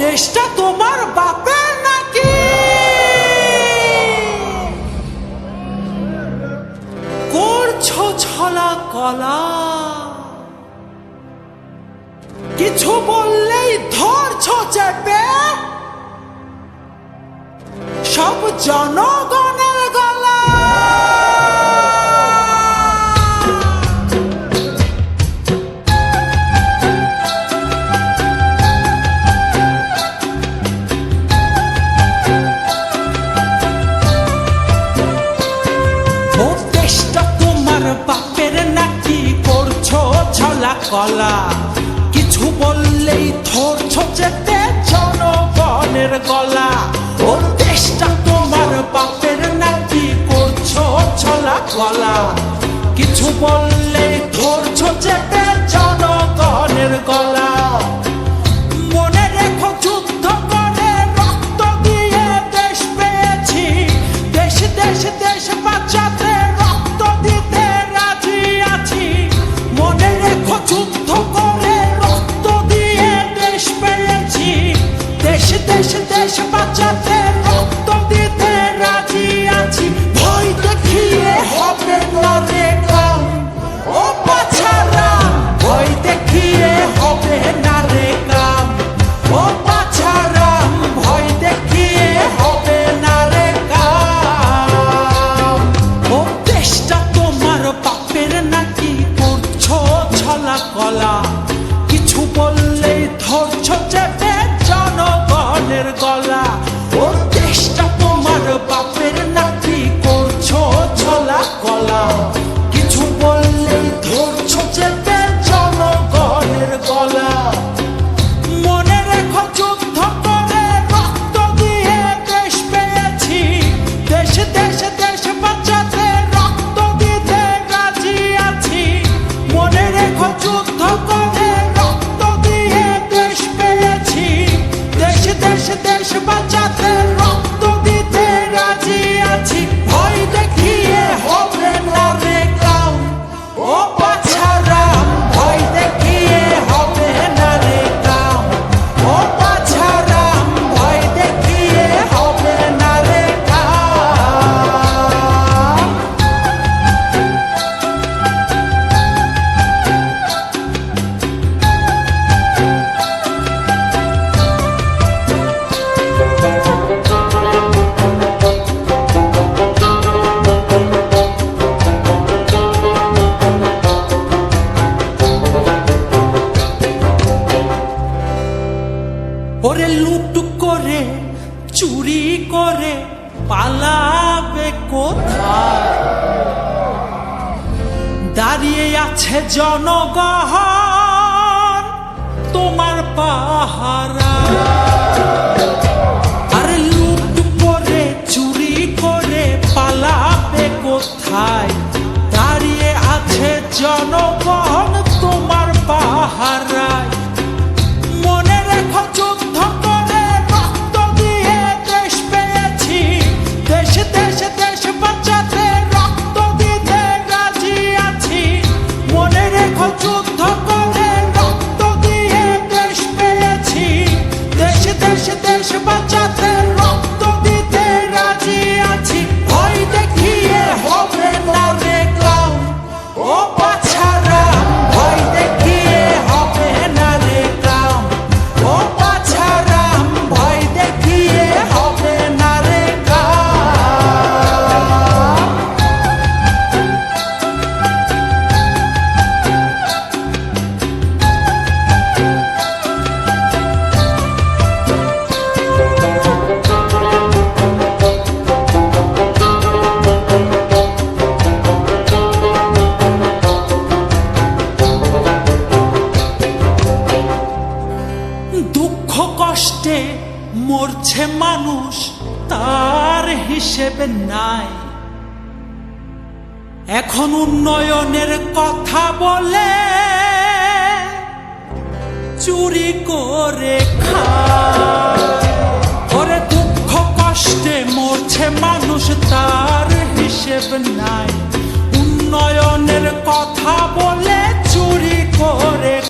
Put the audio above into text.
দেশটা তোমার বাপের নাকি? করছো ছলা কলা, কিছু বললেই ধরছো চেপে সব জনগণের গলা। ও দেশটা তোমার বাপের নাকি? করছো ছলা কলা, কিছু বললেই ধরছো চেপে জনগণের গলা। ও দেশটা তোমার বাপের নাকি? করছো ছলা কলা, কিছু বললেই ধরছো চেপে জনগণের গলা। মনে রেখো যুদ্ধ করে রক্ত দিয়ে দেশ পেয়েছি, দেশ দেশ দেশ বাঁচাতে রক্ত দিতে রাজি আছি। মনে রেখো যুদ্ধ করে রক্ত দিয়ে দেশ পেয়েছি, দেশ দেশ দেশ বাঁচাতে রক্ত দিতে রাজি আছি। ভয় দেখিয়ে হবে না রে কাম, ও বাছারা, ভয় দেখিয়ে হবে না রে কাম, ও বাছারা, ভয় দেখিয়ে হবে না রে কাম। ও দেশটা তোমার বাপের নাকি? করছো ছলা কলা, কিছু বললেই ধরছো চেপে জনগণের গলা। ও দেশটা তোমার বাপের নাকি? করছো ছলা কলা, কিছু বললেই ধরছো চেপে জনগণের গলা। মনে রেখো যুদ্ধ করে রক্ত দিয়ে দেশ পেয়েছি, দেশ দেশ দেশ বাঁচাতে রক্ত দিতে রাজি আছি। মনে রেখো যুদ্ধ করে রক্ত দিয়ে দেশ পেয়েছি, দেশ দেশ দেশ বাঁচাতে রক্ত দিতে রাজি আছি। ভয় দেখিয়ে হবে না রে কাম, ও বাছারা, ভয় দেখিয়ে হবে না রে কাম, ও বাছারা, ভয় দেখিয়ে হবে না রে কাম। ওরে লুট করে চুরি করে পালাবে কোথায়? দাঁড়িয়ে আছে জনগণ তোমার পাহারা। আরে লুট করে চুরি করে পালাবে কোথায়? দাঁড়িয়ে আছে জনগণ তোমার পাহারায়। মনে রেখো যুদ্ধ করে রক্ত দিয়ে দেশ পেয়েছি, দেশ দেশ দেশ বাঁচাতে রক্ত দিতে রাজি আছি। মনে রেখো যুদ্ধ করে রক্ত দিয়ে দেশ পেয়েছি, দেশ দেশ দেশ বাঁচাতে রক্ত দিতে রাজি আছি। ভয় দেখিয়ে হবে না রে কাম, ও বাছারা, ভয় দেখিয়ে হবে না রে কাম, ও বাছারা, ভয় দেখিয়ে হবে না রে কাম। দুঃখ কষ্টে মরছে মানুষ, তার হিসেবে নাই। এখন উন্নয়নের কথা বলে চুরি করে খায়। ওরে দুঃখ কষ্টে মরছে মানুষ, তার হিসেব নাই। উন্নয়নের কথা বলে চুরি করে